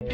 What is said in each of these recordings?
Hey,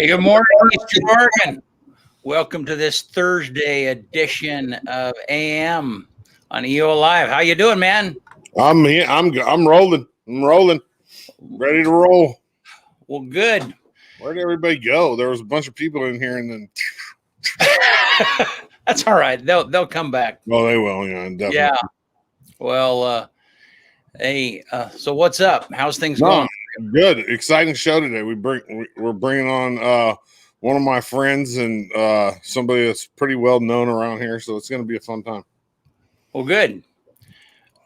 good morning, Eastern Oregon. Welcome to this Thursday edition of AM on EOAlive. How you doing, man? I'm here. I'm rolling. I'm rolling. Ready to roll. Well, good. Where'd everybody go? There was a bunch of people in here, and then that's all right. They'll come back. Oh, they will. Yeah, definitely. Yeah. Well, hey. So what's up? How's things going? Good. Exciting show today. We're bringing on one of my friends and somebody that's pretty well known around here. So it's going to be a fun time. Well, good.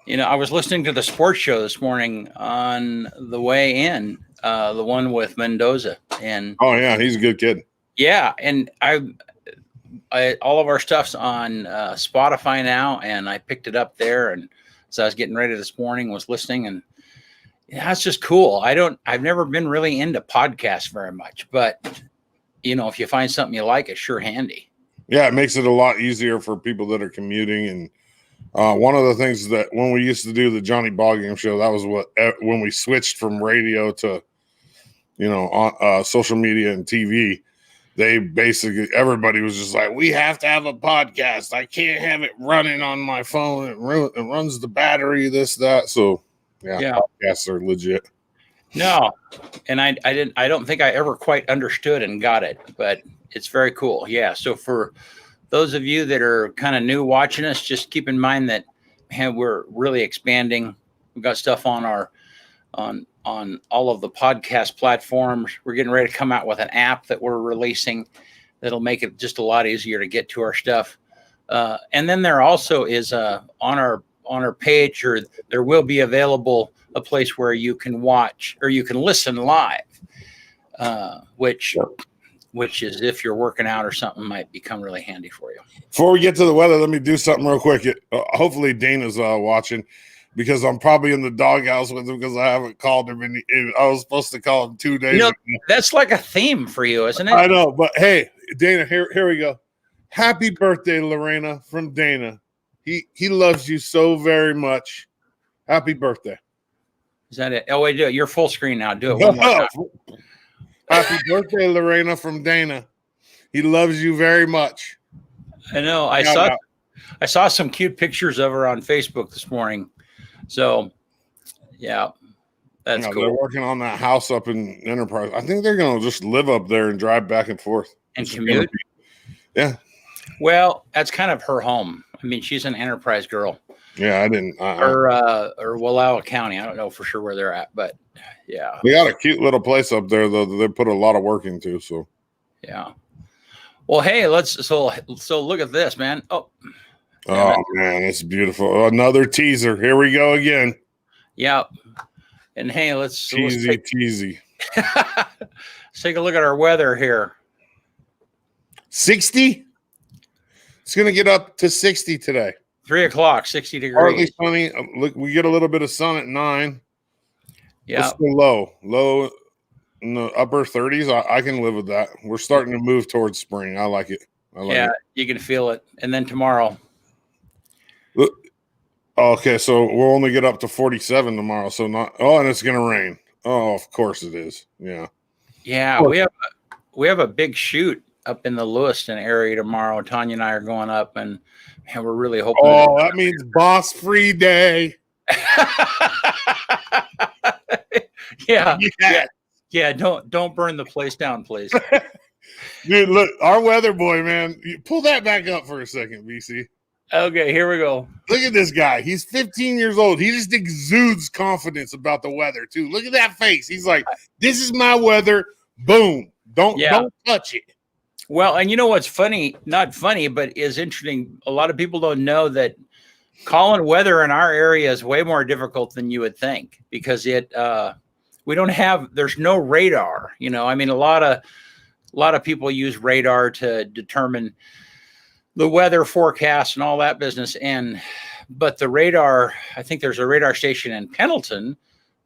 You know, I was listening to the sports show this morning on the way in, the one with Mendoza, and oh yeah, he's a good kid. Yeah, and I all of our stuff's on Spotify now, and I picked it up there, and so I was getting ready this morning, was listening, and yeah, it's just cool. I've never been really into podcasts very much, but you know, if you find something you like, it's sure handy. Yeah, it makes it a lot easier for people that are commuting. And one of the things that when we used to do the Johnny Ballgame show, that was when we switched from radio to, you know, on social media and TV. They basically, everybody was just like, we have to have a podcast. I can't have it running on my phone. It runs the battery, this, that. So Yeah. Podcasts are legit. No, and I don't think I ever quite understood and got it, but it's very cool. Yeah. So for those of you that are kind of new watching us, just keep in mind that we're really expanding. We've got stuff on our on all of the podcast platforms. We're getting ready to come out with an app that we're releasing that'll make it just a lot easier to get to our stuff. And then there also is on our page, or there will be available a place where you can watch or you can listen live, which is, if you're working out or something, might become really handy for you. Before we get to the weather, let me do something real quick. Hopefully Dana's watching, because I'm probably in the doghouse with him because I haven't called him. I was supposed to call him 2 days ago. That's like a theme for you, isn't it? I know, but hey, Dana, here we go. Happy birthday, Lorena, from Dana. He loves you so very much. Happy birthday. Is that it? Oh, wait, do it. You're full screen now. Do it one more time. Happy birthday, Lorena, from Dana. He loves you very much. I know. I saw some cute pictures of her on Facebook this morning. So, yeah, that's cool. They're working on that house up in Enterprise. I think they're going to just live up there and drive back and forth. And commute? Yeah. Well, that's kind of her home. I mean, she's an Enterprise girl. Yeah, I didn't. Or Wallowa County. I don't know for sure where they're at, but yeah. They got a cute little place up there, though, that they put a lot of work into. So, yeah. Well, hey, so look at this, man. Oh man, it's beautiful. Another teaser. Here we go again. Yeah. And hey, let's teasy. Let's take a look at our weather here. 60. It's going to get up to 60 today. 3 o'clock, 60 degrees. Partly sunny. Look, we get a little bit of sun at 9. Yeah. It's low in the upper 30s. I can live with that. We're starting to move towards spring. I like it. You can feel it. And then tomorrow. Look, okay, so we'll only get up to 47 tomorrow. So and it's going to rain. Oh, of course it is. Yeah. Yeah, we have a big shoot up in the Lewiston area tomorrow. Tanya and I are going up, and we're really hoping. Oh, that means boss free day. Yeah. Don't burn the place down, please. Dude, look, our weather boy, man. Pull that back up for a second, BC. Okay, here we go. Look at this guy. He's 15 years old. He just exudes confidence about the weather, too. Look at that face. He's like, this is my weather. Boom. Don't touch it. Well, and you know what's funny? Not funny, but is interesting. A lot of people don't know that calling weather in our area is way more difficult than you would think, because there's no radar. I mean, a lot of people use radar to determine the weather forecast and all that business. But the radar, I think there's a radar station in Pendleton,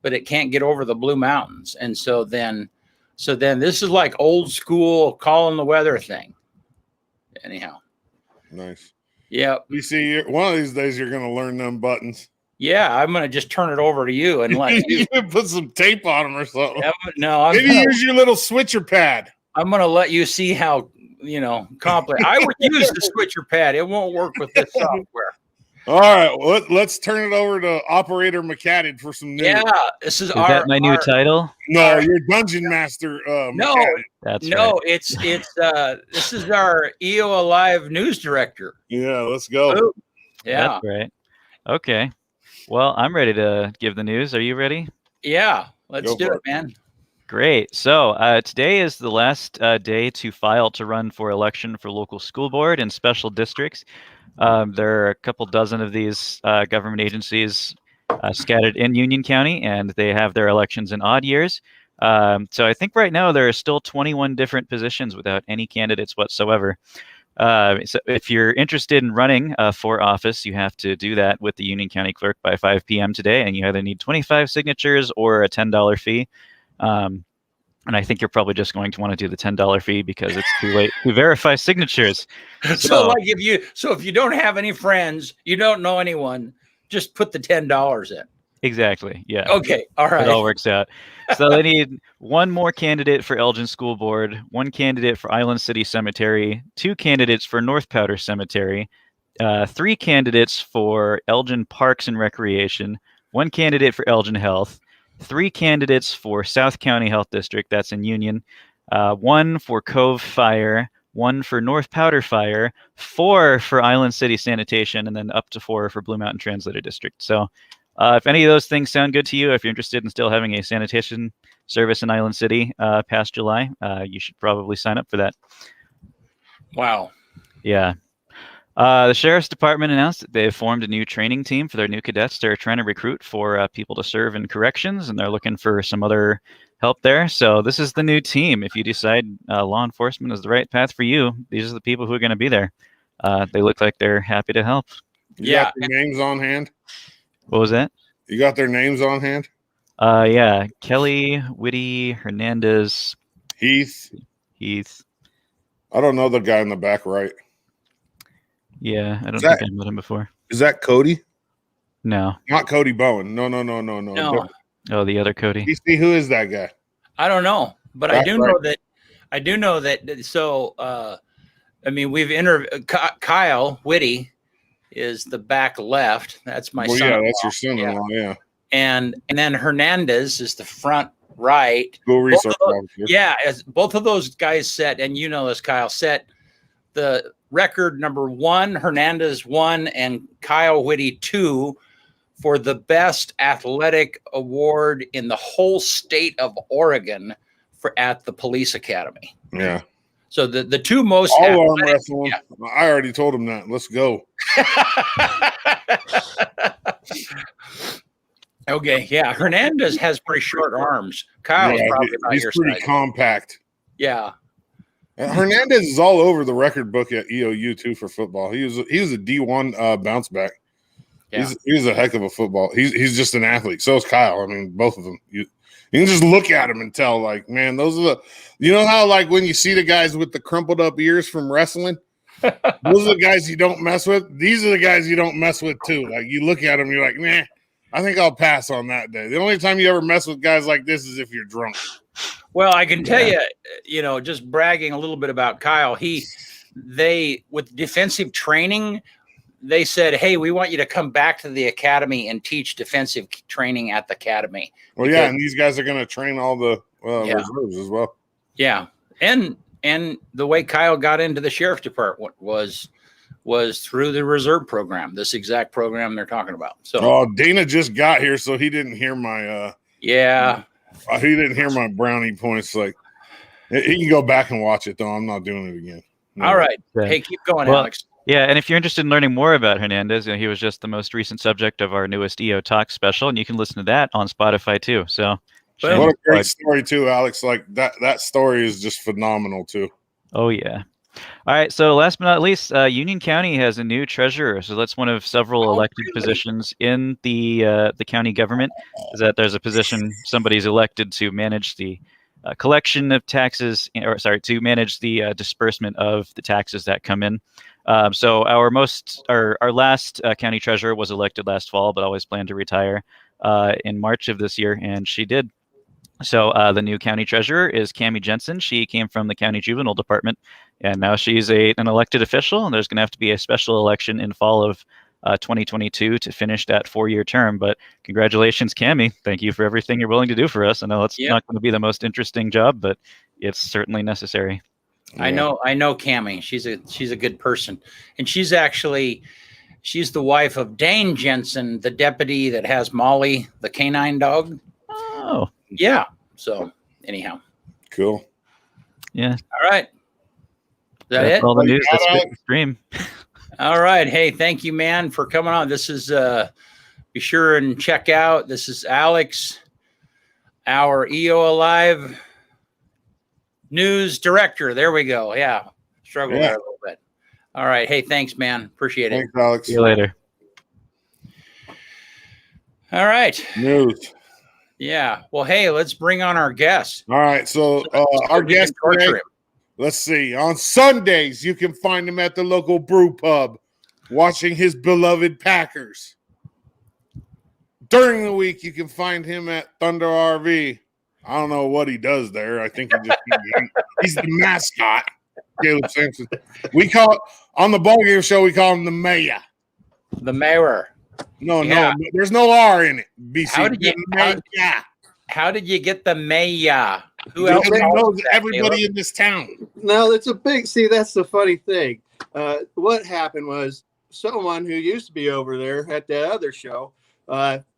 but it can't get over the Blue Mountains. And so then this is like old school calling the weather thing. Anyhow. Nice. Yeah. You see, one of these days you're going to learn them buttons. Yeah, I'm going to just turn it over to you and let you put some tape on them or something. Maybe use your little switcher pad. I'm going to let you see how, complex. I would use the switcher pad. It won't work with this software. All right, well, let's turn it over to Operator McCadden for some news. Yeah, this is that my new title? No, you're Dungeon Master. No, that's no, right. it's this is our EOAlive news director. Yeah, let's go. Ooh. Yeah, that's right. Okay, well, I'm ready to give the news. Are you ready? Yeah, let's do it, man. Great. So today is the last day to file to run for election for local school board and special districts. There are a couple dozen of these government agencies scattered in Union County, and they have their elections in odd years. So I think right now there are still 21 different positions without any candidates whatsoever. So if you're interested in running for office, you have to do that with the Union County clerk by 5 p.m. today, and you either need 25 signatures or a $10 fee. And I think you're probably just going to want to do the $10 fee because it's too late to verify signatures. So if you don't have any friends, you don't know anyone, just put the $10 in. Exactly. Yeah. Okay. All right. It all works out. So they need one more candidate for Elgin School Board, one candidate for Island City Cemetery, 2 candidates for North Powder Cemetery, 3 candidates for Elgin Parks and Recreation, 1 candidate for Elgin Health, 3 candidates for South County Health District, that's in Union, 1 for Cove Fire, 1 for North Powder Fire, 4 for Island City Sanitation, and then up to 4 for Blue Mountain Translator District. So if any of those things sound good to you, if you're interested in still having a sanitation service in Island City past July, you should probably sign up for that. Wow. Yeah. The Sheriff's Department announced that they have formed a new training team for their new cadets. They're trying to recruit for people to serve in corrections, and they're looking for some other help there. So this is the new team. If you decide law enforcement is the right path for you, these are the people who are going to be there. They look like they're happy to help. You got their names on hand? What was that? You got their names on hand? Yeah. Kelly, Whitty, Hernandez, Heath. I don't know the guy in the back right. Yeah, I don't think I met him before. Is that Cody? No. Not Cody Bowen. No. No. Oh, the other Cody. You see, who is that guy? I don't know, but I do know that. So, I mean, we've interviewed Kyle Whitty is the back left. That's my son. Yeah, that's your son-in-law. Yeah. And then Hernandez is the front right. School resource officer. Yeah, as both of those guys set, and you know this, Kyle, set the record number 1, Hernandez 1, and Kyle Whitty 2 for the best athletic award in the whole state of Oregon at the police academy. Yeah. So the two most all arm wrestling. Yeah. I already told him that. Let's go. Okay. Yeah. Hernandez has pretty short arms. Kyle's probably about he's your pretty size. Compact. Yeah. Hernandez is all over the record book at EOU too for football. He was a D1 bounce back. Yeah. He's a heck of a football. He's just an athlete. So is Kyle. I mean, both of them. You can just look at him and tell, like, man, those are the. You know how, like, when you see the guys with the crumpled up ears from wrestling, those are the guys you don't mess with. These are the guys you don't mess with too. Like, you look at them, you're like, nah, I think I'll pass on that day. The only time you ever mess with guys like this is if you're drunk. Well, I can tell you, just bragging a little bit about Kyle, they with defensive training, they said, hey, we want you to come back to the academy and teach defensive training at the academy. Well, yeah, and these guys are going to train all the reserves as well. Yeah, and the way Kyle got into the sheriff's department was through the reserve program, this exact program they're talking about. So, Dana just got here, so he didn't hear my he didn't hear my brownie points. Like, he can go back and watch it though. I'm not doing it again. No. All right, hey, keep going, Alex. Yeah, and if you're interested in learning more about Hernandez, he was just the most recent subject of our newest EO Talk special, and you can listen to that on Spotify too. So, what a great story too, Alex! Like that story is just phenomenal too. Oh yeah. All right. So last but not least, Union County has a new treasurer. So that's one of several elected positions in the county government. Is that there's a position somebody's elected to manage the collection of taxes, to manage the disbursement of the taxes that come in. So our last county treasurer was elected last fall, but always planned to retire in March of this year, and she did. So the new county treasurer is Cammie Jensen. She came from the county juvenile department, and now she's an elected official. And there's going to have to be a special election in fall of 2022 to finish that 4-year term. But congratulations, Cammie. Thank you for everything you're willing to do for us. I know it's not going to be the most interesting job, but it's certainly necessary. I know Cammie. She's a good person, and she's the wife of Dane Jensen, the deputy that has Molly, the canine dog. Oh, yeah. So anyhow, cool. Yeah. All right. Is that it? All the news that's been stream. All right. Hey, thank you, man, for coming on. This is be sure and check out. This is Alex, our EOAlive news director. There we go. Yeah. Struggled there a little bit. All right. Hey, thanks, man. Appreciate it. Thanks, Alex. See you later. All right. News. Yeah. Well, hey, let's bring on our guest. All right. So our guest today, let's see. On Sundays, you can find him at the local brew pub watching his beloved Packers. During the week, you can find him at Thunder RV. I don't know what he does there. I think he's the mascot, Caleb Sampson. We call on the ballgame show, we call him the mayor. The mayor. No, Yeah. no, there's no R in it. BC. How did you get the Maya? Who Because else he calls knows it that, everybody Caleb? in this town. No, it's a big. See, that's the funny thing. What happened was someone who used to be over there at that other show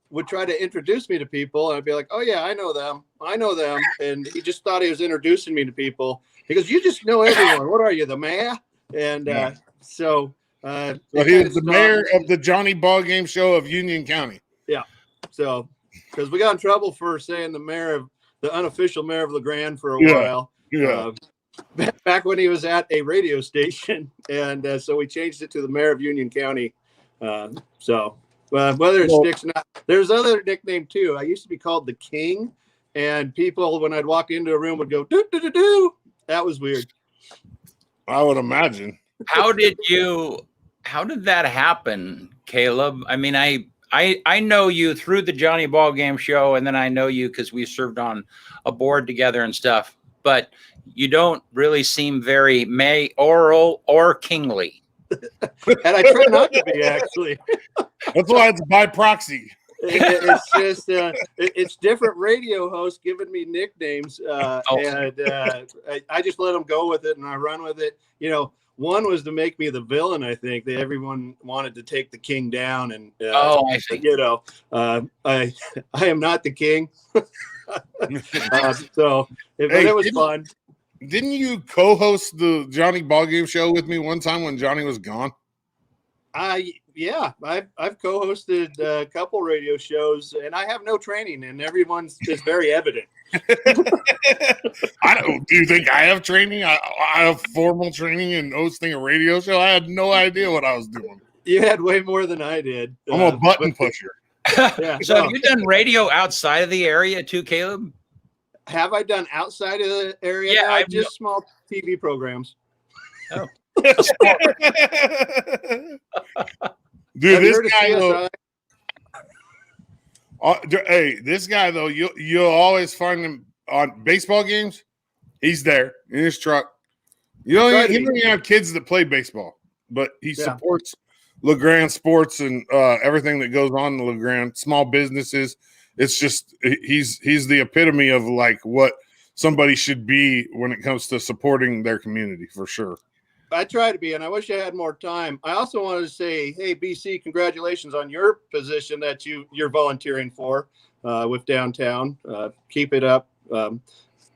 would try to introduce me to people, and I'd be like, "Oh yeah, I know them. And he just thought he was introducing me to people. He goes, "You just know everyone. What are you, the mayor?" And so he was the mayor of the Johnny Ball Game Show of Union County. Yeah. So because we got in trouble for saying the unofficial mayor of LeGrand for a while. Yeah. Back when he was at a radio station, and so we changed it to the mayor of Union County. Whether it sticks or not, there's other nickname too. I used to be called the King, and people, when I'd walk into a room, would go do do do do. That was weird. I would imagine. How did that happen, Caleb? I mean, I know you through the Johnny Ball Game Show, and then I know you because we served on a board together and stuff, but you don't really seem very mayoral or kingly. And I try not to be, actually. That's why it's by proxy. It's just it's different radio hosts giving me nicknames, and I just let them go with it, and I run with it. You know, one was to make me the villain. I think that everyone wanted to take the king down, and I see. You know, I am not the king. So it was fun. Didn't you co-host the Johnny Ball Game Show with me one time when Johnny was gone? Yeah, I've co-hosted a couple radio shows, and I have no training, and everyone's just very evident. Do you think I have training? I have formal training in hosting a radio show. I had no idea what I was doing. You had way more than I did. I'm a button pusher. Yeah. So have you done radio outside of the area too, Caleb? Have I done outside of the area? Yeah, no, just small TV programs. Oh. Dude, this guy though, this guy though, you'll always find him on baseball games. He's there in his truck. He don't even have kids that play baseball, but he supports LeGrand sports and everything that goes on in LeGrand, small businesses. It's just he's the epitome of like what somebody should be when it comes to supporting their community, for sure. I try to be, and I wish I had more time. I also wanted to say, hey, BC, congratulations on your position that you're volunteering for with downtown. Keep it up.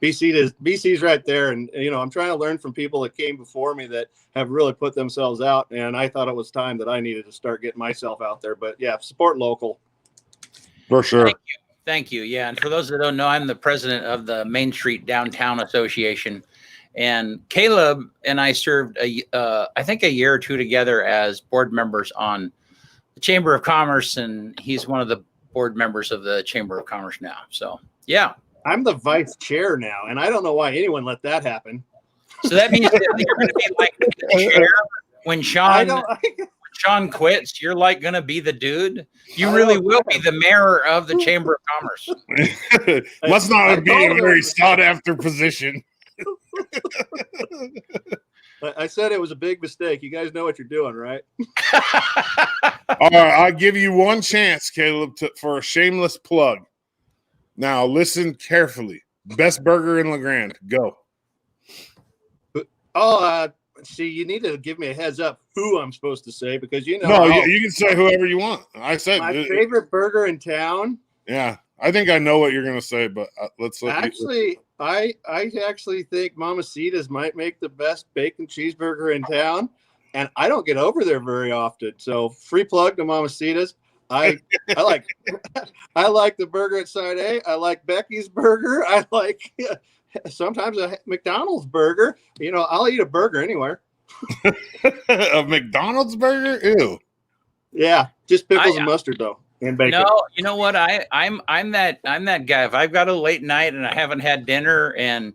BC's right there, and I'm trying to learn from people that came before me that have really put themselves out, and I thought it was time that I needed to start getting myself out there. But yeah, support local. For sure. Thank you. Yeah, and for those that don't know, I'm the president of the Main Street Downtown Association. And Caleb and I served I think a year or two together as board members on the Chamber of Commerce, and he's one of the board members of the Chamber of Commerce now. So yeah, I'm the vice chair now, and I don't know why anyone let that happen. So that means that you're going to be like the chair when Sean quits. You're like going to be the dude. You really will be the mayor of the Chamber of Commerce. Must not be a very sought after position. I said it was a big mistake. You guys know what you're doing, right? All right, I'll give you one chance, Caleb, for a shameless plug. Now, listen carefully. Best burger in LeGrand. Go. See, you need to give me a heads up who I'm supposed to say, because you can say whoever you want. I said my favorite burger in town. Yeah, I think I know what you're going to say, but let's I actually think Mamacita's might make the best bacon cheeseburger in town, and I don't get over there very often. So free plug to Mamacita's. I like the burger at Side A. I like Becky's burger. I like sometimes a McDonald's burger. I'll eat a burger anywhere. A McDonald's burger? Ew. Yeah, just pickles and mustard though. And bacon. No, you know what? I'm that guy. If I've got a late night and I haven't had dinner, and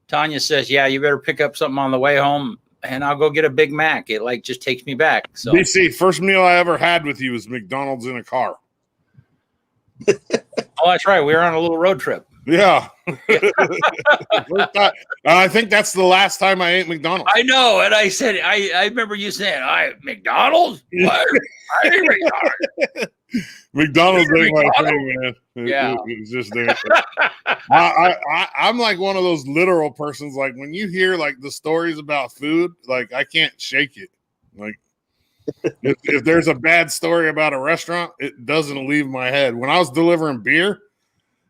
Tanya says, "Yeah, you better pick up something on the way home," and I'll go get a Big Mac. It like just takes me back. So BC, first meal I ever had with you was McDonald's in a car. Oh, that's right. We were on a little road trip. Yeah. I think that's the last time I ate McDonald's. I know, and I said, I remember you saying, McDonald's? What? I ate McDonald's. McDonald's ain't my thing, man. Yeah. It's just there. I'm like one of those literal persons. Like when you hear like the stories about food, like I can't shake it. Like if there's a bad story about a restaurant, it doesn't leave my head. When I was delivering beer,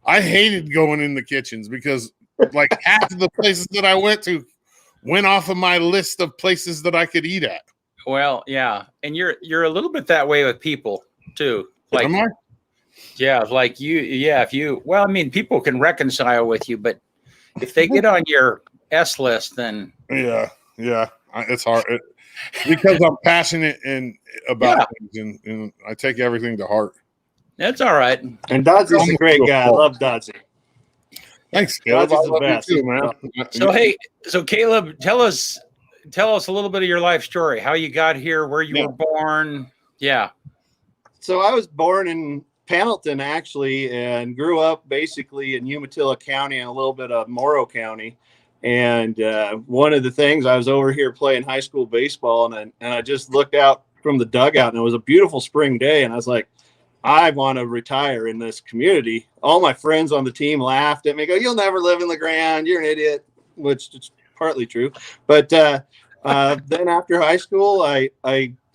I hated going in the kitchens because like half of the places that I went to went off of my list of places that I could eat at. Well, yeah, and you're a little bit that way with people too. Like, Am I? yeah, like if you, well, I mean, people can reconcile with you, but if they get on your S list, then yeah, it's hard because I'm passionate about things, and I take everything to heart. That's all right. And Dodsey's a great guy. I love Dodsey. Thanks, Caleb. Dodsey's I love the best. you too, man. So hey, so Caleb, tell us a little bit of your life story, how you got here, where you were born. Yeah. So I was born in Pendleton, actually, and grew up basically in Umatilla County and a little bit of Morrow County. And one of the things, I was over here playing high school baseball, and I just looked out from the dugout, and it was a beautiful spring day, and I was like, I want to retire in this community. All my friends on the team laughed at me, go, "You'll never live in LeGrand. You're an idiot," which is partly true. But then after high school, I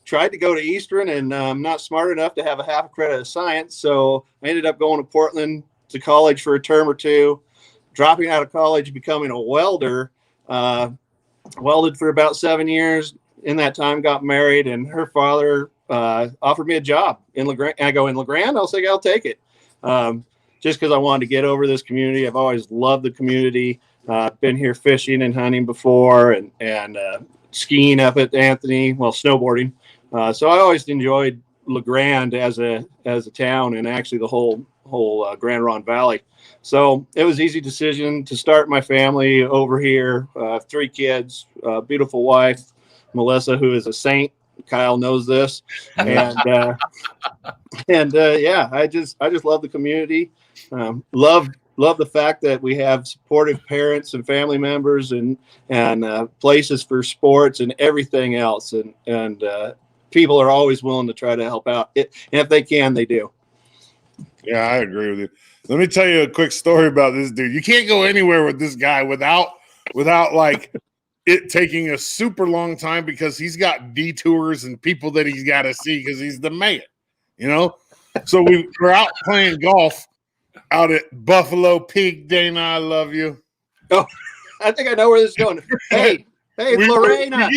tried to go to Eastern, and I'm not smart enough to have a half a credit of science. So I ended up going to Portland to college for a term or two, dropping out of college, becoming a welder, welded for about 7 years. In that time, got married, and her father offered me a job in LeGrand. And I go, in LeGrand? I'll say, I'll take it. Just because I wanted to get over this community. I've always loved the community. Been here fishing and hunting before, and skiing up at Anthony, snowboarding. So I always enjoyed LeGrand as a town, and actually the whole Grand Ronde Valley. So it was an easy decision to start my family over here. 3 kids, beautiful wife, Melissa, who is a saint. Kyle knows this, and yeah, I just love the community. Love the fact that we have supportive parents and family members, and places for sports and everything else, and people are always willing to try to help out. And if they can, they do. Yeah, I agree with you. Let me tell you a quick story about this dude. You can't go anywhere with this guy without like it taking a super long time, because he's got detours and people that he's got to see because he's the mayor, you know? So we're out playing golf out at Buffalo Peak. Dana, I love you. Oh, I think I know where this is going. Hey, Lorena,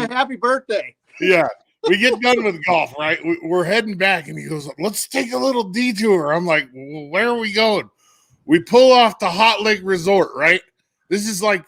happy birthday. Yeah. We get done with golf, right? We're heading back, and he goes, "Let's take a little detour." I'm like, well, where are we going? We pull off the Hot Lake Resort, right? This is like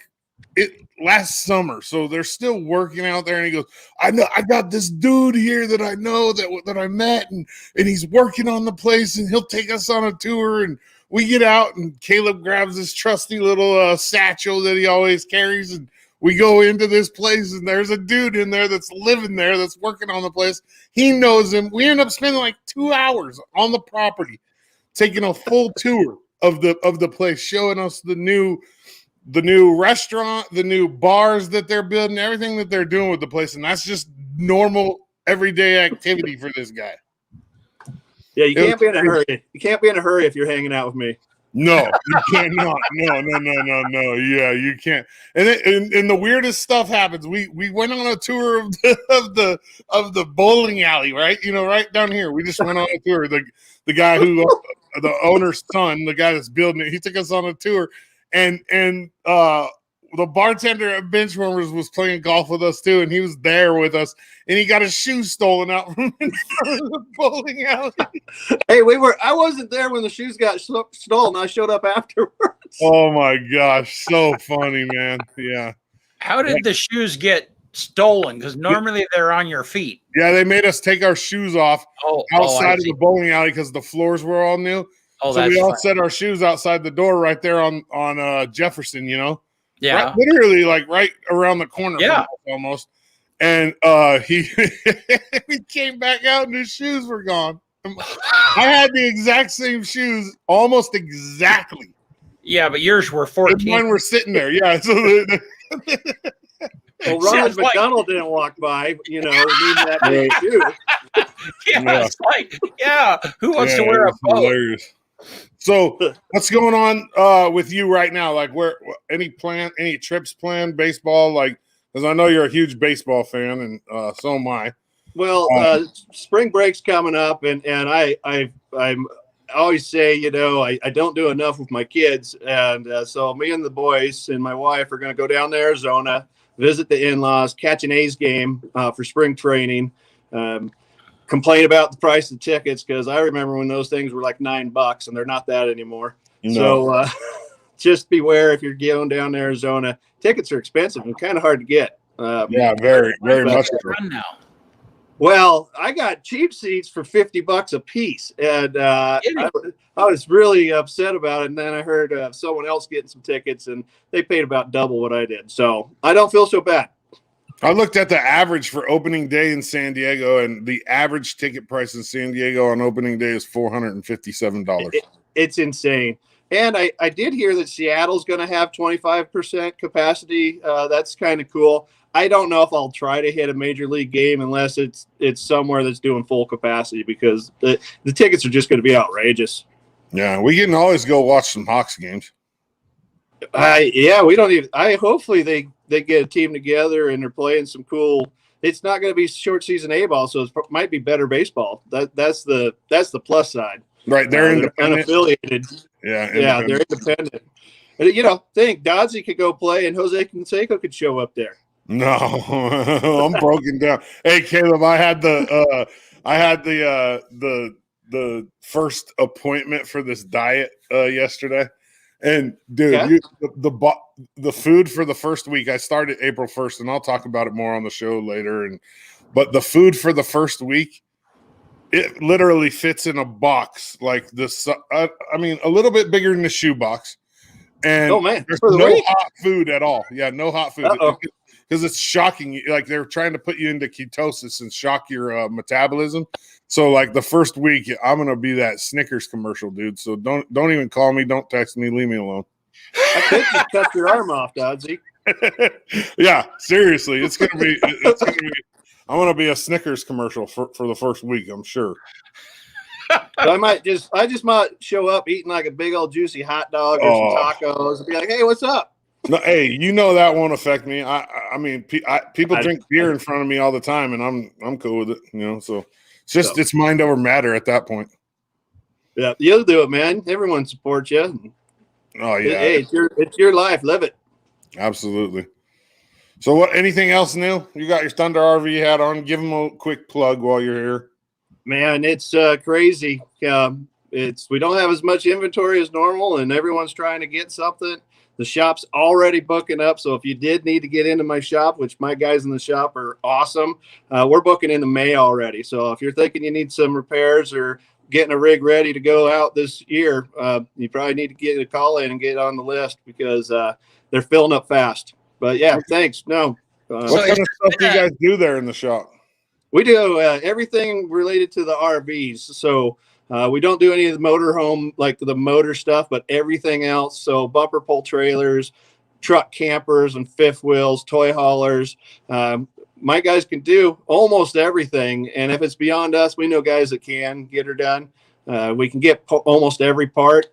last summer, so they're still working out there. And he goes, I got this dude here that I know that I met, and he's working on the place, and he'll take us on a tour. And we get out, and Caleb grabs this trusty little satchel that he always carries, and we go into this place, and there's a dude in there that's living there, that's working on the place. He knows him. We end up spending like 2 hours on the property, taking a full tour of the place, showing us the new restaurant, the new bars that they're building, everything that they're doing with the place. And that's just normal everyday activity for this guy. Yeah, you can't be in a hurry. You can't be in a hurry if you're hanging out with me. No, you cannot. No. Yeah, you can't. And the weirdest stuff happens. We went on a tour of the bowling alley, right? You know, right down here. We just went on a tour. The guy who the owner's son, the guy that's building it, he took us on a tour, and the bartender at Benchwarmers was playing golf with us too, and he was there with us, and he got his shoes stolen out from in front of the bowling alley. Hey, I wasn't there when the shoes got stolen. I showed up afterwards. Oh my gosh, so funny, man. Yeah. How did the shoes get stolen? Because normally they're on your feet. Yeah, they made us take our shoes off outside of the bowling alley because the floors were all new. Oh, so we all set our shoes outside the door right there on Jefferson, you know? Yeah. Right, literally like right around the corner. Yeah. Almost. And he came back out and his shoes were gone. I had the exact same shoes, almost exactly. Yeah, but yours were And 14. mine were sitting there. Yeah. So Well, Ronald Sounds like- McDonald didn't walk by, needing that big shoe. Yeah, it's like, who wants to Yeah, wear a it's boat? hilarious. So what's going on with you right now? Like, any trips planned, baseball? Like, because I know you're a huge baseball fan, and so am I. Well, spring break's coming up, and I'm always say, I don't do enough with my kids, and so me and the boys and my wife are going to go down to Arizona, visit the in-laws, catch an A's game for spring training. Complain about the price of tickets, because I remember when those things were like $9 and they're not that anymore. No. So just beware if you're going down to Arizona. Tickets are expensive and kind of hard to get. Yeah, very, very much so. Run now. Well, I got cheap seats for $50 a piece, and I was really upset about it. And then I heard someone else getting some tickets, and they paid about double what I did. So I don't feel so bad. I looked at the average for opening day in San Diego, and the average ticket price in San Diego on opening day is $457. It's insane. And I did hear that Seattle's going to have 25% capacity. That's kind of cool. I don't know if I'll try to hit a major league game unless it's somewhere that's doing full capacity, because the tickets are just going to be outrageous. Yeah, we can always go watch some Hawks games. We don't even. Hopefully they get a team together and they're playing some cool. It's not going to be short season A-ball, so it might be better baseball. That's the plus side. Right, they're independent. Unaffiliated. Yeah, they're independent. And, think Dodzy could go play and Jose Canseco could show up there. No, I'm broken down. Hey, Caleb, I had the first appointment for this diet yesterday, and dude, the food for the first week. I started April 1st, and I'll talk about it more on the show later. But the food for the first week, it literally fits in a box like this. I mean, a little bit bigger than the shoe box. And there's no hot food at all. Yeah, no hot food. Because it's shocking. Like, they're trying to put you into ketosis and shock your metabolism. So, like, the first week, I'm gonna be that Snickers commercial, dude. So don't even call me. Don't text me. Leave me alone. I think you cut your arm off, Dodzy. Yeah, seriously, it's gonna be. I'm gonna be a Snickers commercial for the first week. I'm sure. So I just might show up eating like a big old juicy hot dog or some tacos and be like, "Hey, what's up?" No, hey, that won't affect me. I mean, people drink beer in front of me all the time, and I'm cool with it. So it's mind over matter at that point. Yeah, you'll do it, man. Everyone supports you. Oh yeah, hey, it's your life. Live it. Absolutely. So, what? Anything else new? You got your Thunder RV hat on. Give them a quick plug while you're here. Man, it's crazy. We don't have as much inventory as normal, and everyone's trying to get something. The shop's already booking up, so if you did need to get into my shop, which my guys in the shop are awesome, we're booking into May already. So if you're thinking you need some repairs or getting a rig ready to go out this year, you probably need to get a call in and get on the list, because they're filling up fast. But yeah, thanks. No. What kind of stuff do you guys do there in the shop? We do everything related to the RVs. So we don't do any of the motorhome, like the motor stuff, but everything else. So bumper pull trailers, truck campers and fifth wheels, toy haulers. My guys can do almost everything. And if it's beyond us, we know guys that can get her done. We can get almost every part.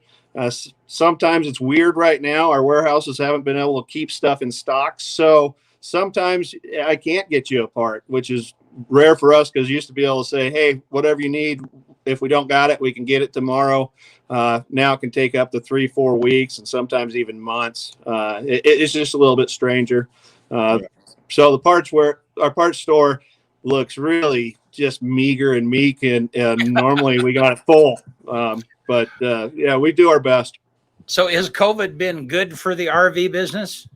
Sometimes it's weird right now. Our warehouses haven't been able to keep stuff in stock. So sometimes I can't get you a part, which is rare for us, because you used to be able to say, hey, whatever you need, if we don't got it, we can get it tomorrow. Now it can take up to 3-4 weeks and sometimes even months. It's just a little bit stranger. So the parts our parts store looks really just meager and meek, and normally we got it full. But we do our best. So has COVID been good for the RV business?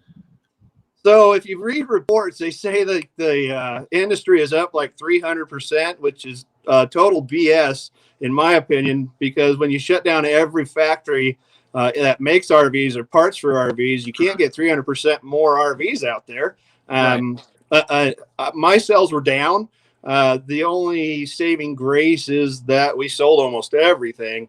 So if you read reports, they say that the industry is up like 300%, which is total BS, in my opinion, because when you shut down every factory that makes RVs or parts for RVs, you can't get 300% more RVs out there. My sales were down. The only saving grace is that we sold almost everything.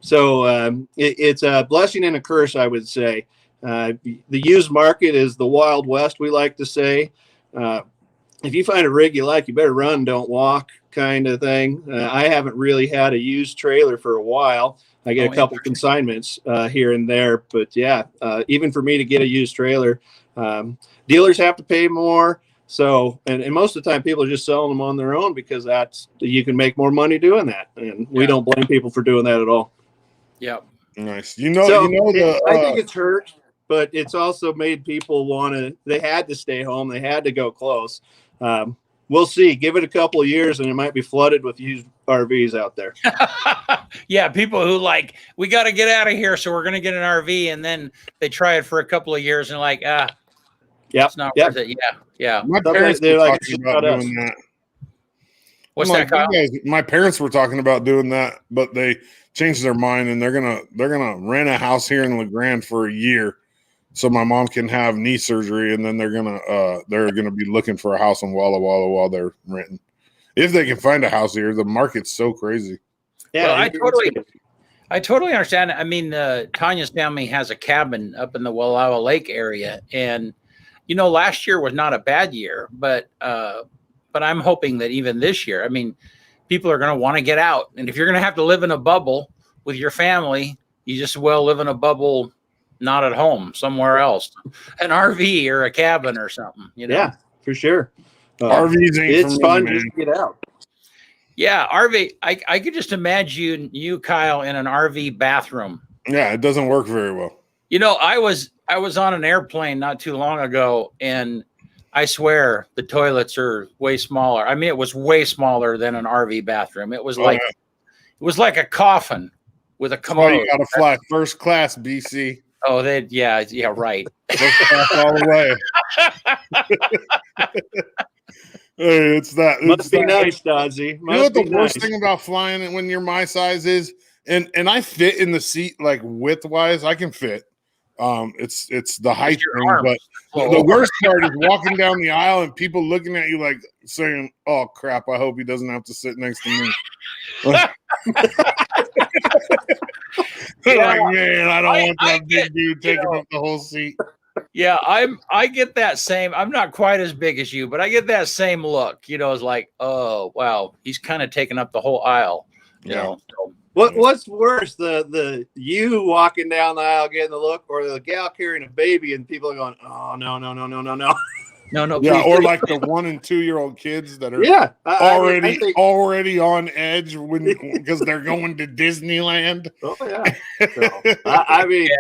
So it's a blessing and a curse, I would say. The used market is the Wild West, we like to say. If you find a rig you like, you better run, don't walk, kind of thing. I haven't really had a used trailer for a while. I get a couple consignments here and there, but yeah, even for me to get a used trailer, dealers have to pay more. So, and most of the time people are just selling them on their own because you can make more money doing that. And we don't blame people for doing that at all. Yeah. Nice. I think it's hurt, but it's also made people they had to stay home. They had to go close. We'll see. Give it a couple of years and it might be flooded with used RVs out there. Yeah. People who we got to get out of here. So we're going to get an RV. And then they try it for a couple of years and it's not worth it. Yeah. Yeah. My parents were talking about doing that. What's that, Kyle? My parents were talking about doing that, but they changed their mind and they're gonna rent a house here in LeGrand for a year, so my mom can have knee surgery, and then they're gonna be looking for a house in Walla Walla while they're renting, if they can find a house here. The market's so crazy. Yeah, well, I totally understand. I mean, Tanya's family has a cabin up in the Wallowa Lake area, and last year was not a bad year, but I'm hoping that even this year, I mean, people are going to want to get out. And if you're going to have to live in a bubble with your family, you just live in a bubble, not at home, somewhere else, an RV or a cabin or something, Yeah, for sure. RVs ain't it's fun just to get out. Yeah, RV. I could just imagine you, Kyle, in an RV bathroom. Yeah, it doesn't work very well. I was on an airplane not too long ago, and I swear the toilets are way smaller. I mean, it was way smaller than an RV bathroom. It was it was like a coffin with a commode. You got to fly first class, BC. Oh, yeah, right. First class all the way. Hey, it's that. Must be nice, Dodzy. You know what the worst thing about flying when you're my size is, and I fit in the seat width-wise, I can fit. It's the height thing, but the worst part is walking down the aisle and people looking at you saying, "Oh crap, I hope he doesn't have to sit next to me." Man, I don't want that big dude taking up the whole seat. Yeah, I get that same. I'm not quite as big as you, but I get that same look. It's like, oh wow, he's kind of taking up the whole aisle. You know. So, What's worse, the you walking down the aisle getting the look, or the gal carrying a baby and people are going, "Oh no." Yeah, or like the 1 and 2 year old kids that are already on edge because they're going to Disneyland. Oh yeah. So, I mean,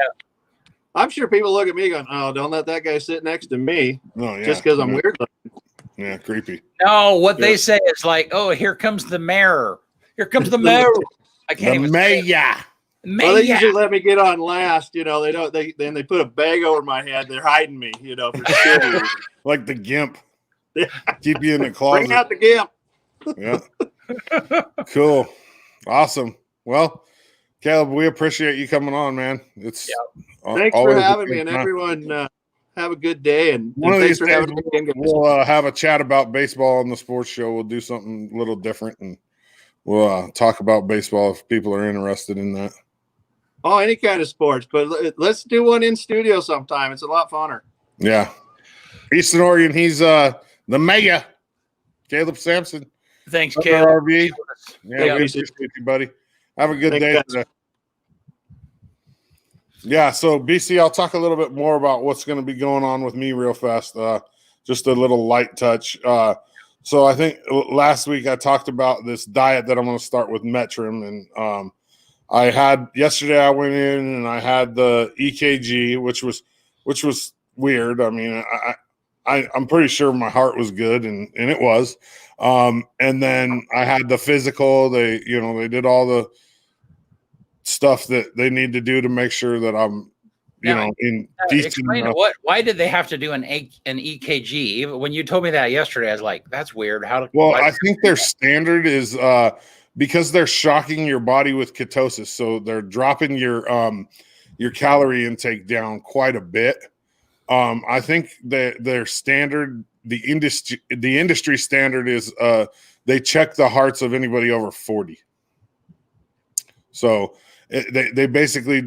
I'm sure people look at me going, "Oh, don't let that guy sit next to me." Oh, yeah. Just because I'm weird. Yeah, creepy. No, what they say is oh, here comes the mayor. Here comes the mayor. I can't even say it. Well, they usually let me get on last. They don't. Then they put a bag over my head. They're hiding me. For security. Like the gimp. Yeah. Keep you in the closet. Bring out the gimp. Yeah. Cool. Awesome. Well, Caleb, we appreciate you coming on, man. It's thanks for having me, and everyone have a good day. And one of these days we'll have a chat about baseball on the sports show. We'll do something a little different, and we'll talk about baseball if people are interested in that. Oh, any kind of sports, but let's do one in studio sometime. It's a lot funner. Yeah. Eastern Oregon, he's the mega Caleb Sampson. Thanks, Caleb. RV. Yeah, we appreciate you, buddy. Have a good day today. Yeah, so BC, I'll talk a little bit more about what's going to be going on with me real fast. Just a little light touch. So I think last week I talked about this diet that I'm going to start with Metrim, and yesterday I went in and I had the EKG, which was weird. I mean, I'm pretty sure my heart was good, and it was. And then I had the physical. They did all the stuff that they need to do to make sure that I'm, in decent. Explain why did they have to do an EKG? Even when you told me that yesterday, I was like, that's weird. I think their standard is because they're shocking your body with ketosis, so they're dropping your calorie intake down quite a bit. I think that their standard, the industry standard is they check the hearts of anybody over 40. So, They basically,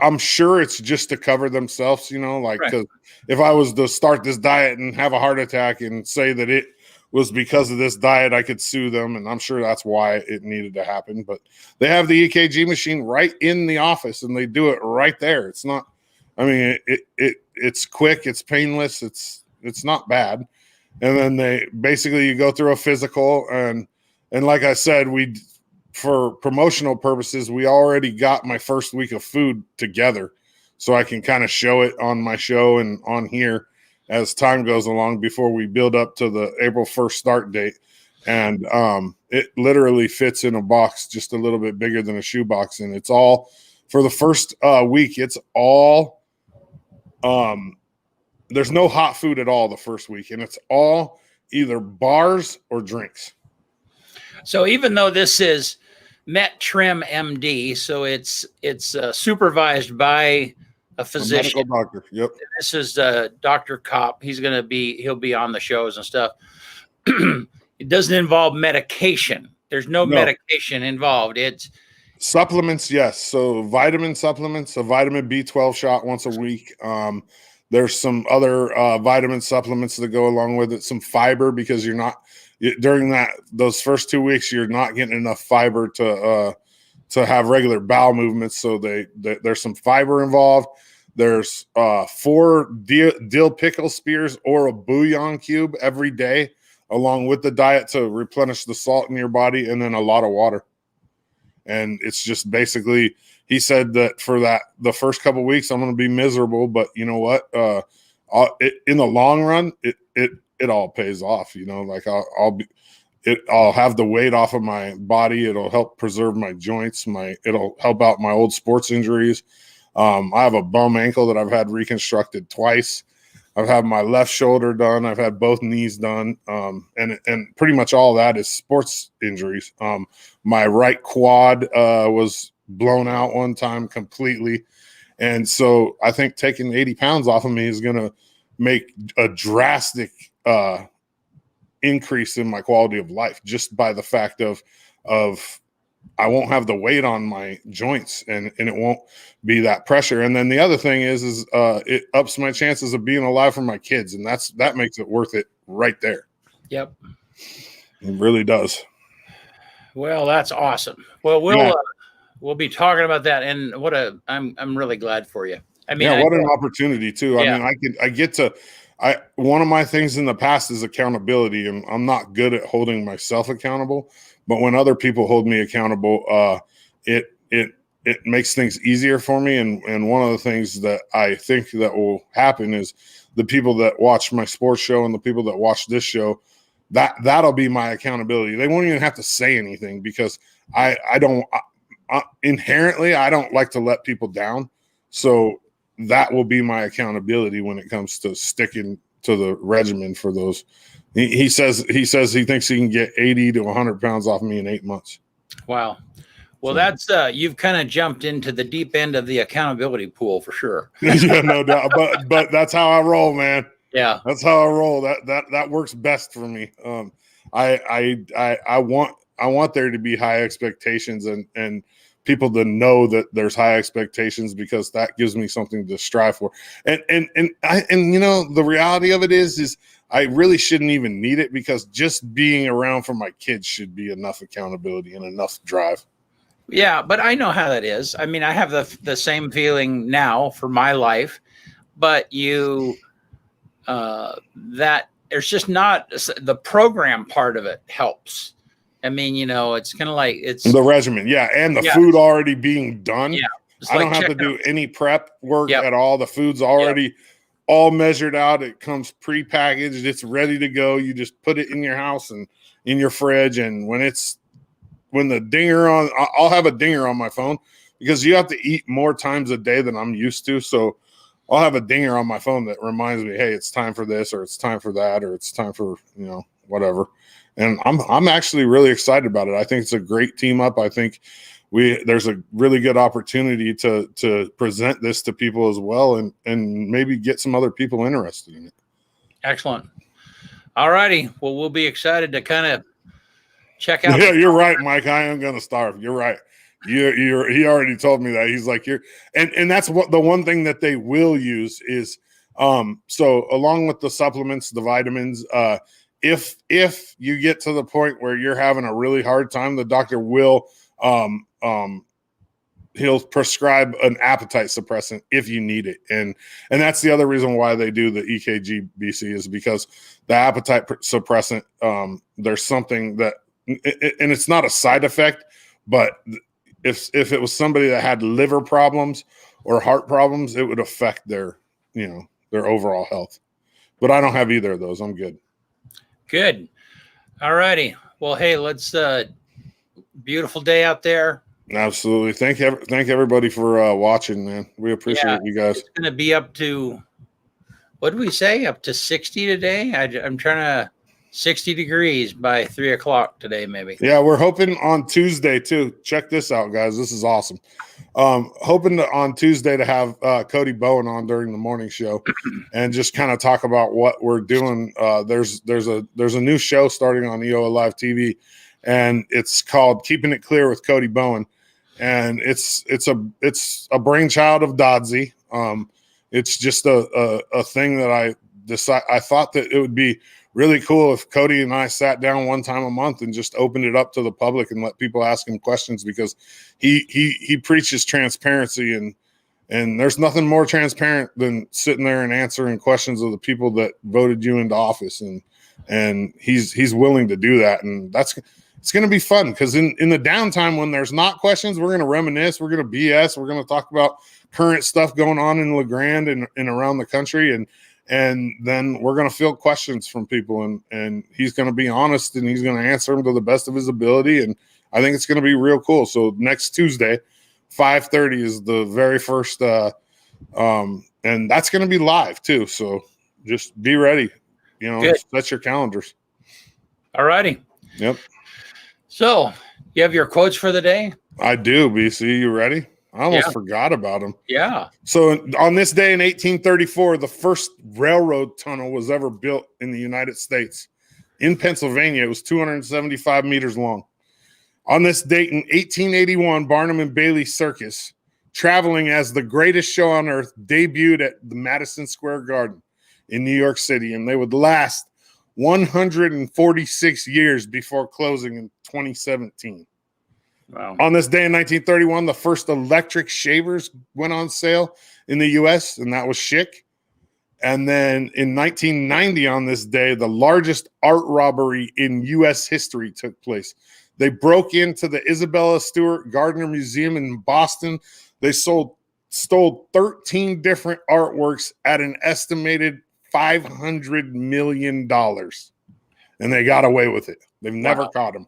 I'm sure it's just to cover themselves, you know, like, Right. because if I was to start this diet and have a heart attack and say that it was because of this diet, I could sue them, and I'm sure that's why it needed to happen. But they have the EKG machine right in the office, and they do it right there. It's not, I mean, it's quick, it's painless, it's not bad. And then they basically, you go through a physical, and like I said, for promotional purposes, we already got my first week of food together, so I can kind of show it on my show and on here as time goes along before we build up to the April 1st start date. And it literally fits in a box just a little bit bigger than a shoebox. And it's all for the first week. It's all, there's no hot food at all the first week. And it's all either bars or drinks. So even though this is Metrim MD, so it's supervised by a physician. A medical doctor. Yep. This is Dr. Kopp. He'll be on the shows and stuff. It doesn't involve medication. There's no medication involved. It's supplements, yes. So vitamin supplements, a vitamin B12 shot once a week. There's some other vitamin supplements that go along with it. Some fiber, because during those first 2 weeks, you're not getting enough fiber to have regular bowel movements. So there's some fiber involved. There's 4 dill pickle spears or a bouillon cube every day, along with the diet to replenish the salt in your body, and then a lot of water. And it's just basically, he said that for the first couple of weeks, I'm going to be miserable, but you know what? In the long run, it all pays off. You know, like I'll have the weight off of my body. It'll help preserve my joints. It'll help out my old sports injuries. I have a bum ankle that I've had reconstructed twice. I've had my left shoulder done. I've had both knees done. And pretty much all that is sports injuries. My right quad was blown out one time completely. And so I think taking 80 pounds off of me is going to make a drastic increase in my quality of life, just by the fact of I won't have the weight on my joints, and it won't be that pressure. And then the other thing is it ups my chances of being alive for my kids, and that makes it worth it right there. Yep, it really does. Well, that's awesome. Well, we'll be talking about that, and I'm really glad for you. I mean, what an opportunity too. Yeah. I mean, one of my things in the past is accountability, and I'm not good at holding myself accountable. But when other people hold me accountable, it makes things easier for me. And one of the things that I think that will happen is the people that watch my sports show and the people that watch this show, that'll be my accountability. They won't even have to say anything, because inherently I don't like to let people down. So that will be my accountability when it comes to sticking to the regimen for those. He says he thinks he can get 80 to 100 pounds off me in 8 months. Wow. Well, that's you've kind of jumped into the deep end of the accountability pool for sure. Yeah, no doubt. But that's how I roll, man. Yeah, that's how I roll. That works best for me. I want there to be high expectations and people to know that there's high expectations, because that gives me something to strive for. And you know, the reality of it is I really shouldn't even need it, because just being around for my kids should be enough accountability and enough drive. Yeah, but I know how that is. I mean, I have the same feeling now for my life, but that there's just not the program part of it helps. I mean, you know, it's kind of like it's the regimen. Yeah. And the food already being done. Yeah. I don't have to do any prep work at all. The food's already all measured out. It comes pre-packaged. It's ready to go. You just put it in your house and in your fridge. And when the dinger I'll have a dinger on my phone, because you have to eat more times a day than I'm used to. So I'll have a dinger on my phone that reminds me, hey, it's time for this, or it's time for that, or it's time for, you know, whatever. And I'm actually really excited about it. I think it's a great team up. I think there's a really good opportunity to present this to people as well, and maybe get some other people interested in it. Excellent. All righty. Well, we'll be excited to kind of check out. Yeah, you're right, Mike. I am going to starve. You're right. He already told me that. He's like, and that's what the one thing that they will use is, so along with the supplements, the vitamins, if you get to the point where you're having a really hard time, the doctor will, he'll prescribe an appetite suppressant if you need it. And that's the other reason why they do the EKG BC is because the appetite suppressant, there's something that, and it's not a side effect, but if it was somebody that had liver problems or heart problems, it would affect their overall health. But I don't have either of those. I'm good. Good. All righty. Well, hey, let's beautiful day out there. Absolutely. Thank everybody for watching, man. We appreciate you guys. It's going to be up to, what did we say? Up to 60 today? I'm trying to 60 degrees by 3 o'clock today, maybe. Yeah, we're hoping on Tuesday too. Check this out, guys. This is awesome. Hoping on Tuesday to have Cody Bowen on during the morning show and just kind of talk about what we're doing. There's a new show starting on EOAlive TV, and it's called Keeping It Clear with Cody Bowen. And it's a brainchild of Dodsey. It's just a thing that I thought that it would be really cool if Cody and I sat down one time a month and just opened it up to the public and let people ask him questions, because he preaches transparency, and there's nothing more transparent than sitting there and answering questions of the people that voted you into office, and he's willing to do that, and it's going to be fun, because in the downtime when there's not questions, we're going to reminisce, we're going to BS, we're going to talk about current stuff going on in LeGrand and around the country, and then we're going to field questions from people, and he's going to be honest, and he's going to answer them to the best of his ability, and I think it's going to be real cool. So next Tuesday, 5:30 is the very first, and that's going to be live too. So just be ready, set your calendars. All righty. Yep. So you have your quotes for the day? I do, BC. You ready? I almost forgot about them. Yeah. So on this day in 1834, the first railroad tunnel was ever built in the United States. In Pennsylvania, it was 275 meters long. On this date in 1881, Barnum and Bailey Circus, traveling as the greatest show on earth, debuted at the Madison Square Garden in New York City, and they would last 146 years before closing in 2017. Wow. On this day in 1931, the first electric shavers went on sale in the U.S., and that was Schick. And then in 1990, on this day, the largest art robbery in U.S. history took place. They broke into the Isabella Stewart Gardner Museum in Boston. They stole 13 different artworks at an estimated $500 million, and they got away with it. They've never caught them.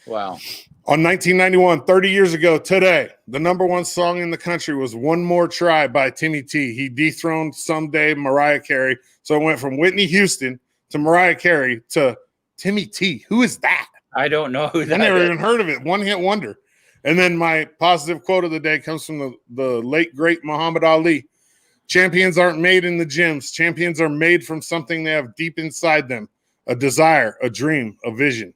Wow. On 1991, 30 years ago today, the number one song in the country was One More Try by Timmy T. He dethroned someday Mariah Carey. So it went from Whitney Houston to Mariah Carey to Timmy T. Who is that? I don't know who that is. I never even heard of it. One hit wonder. And then my positive quote of the day comes from the late, great Muhammad Ali. Champions aren't made in the gyms. Champions are made from something they have deep inside them. A desire, a dream, a vision.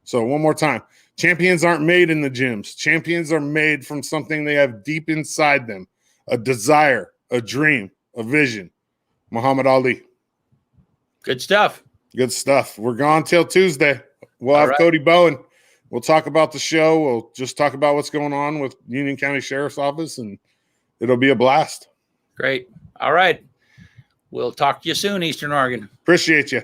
So one more time. Champions aren't made in the gyms. Champions are made from something they have deep inside them. A desire, a dream, a vision. Muhammad Ali. Good stuff. Good stuff. We're gone till Tuesday. We'll have Cody Bowen. We'll talk about the show. We'll just talk about what's going on with Union County Sheriff's Office, and it'll be a blast. Great. All right. We'll talk to you soon, Eastern Oregon. Appreciate you.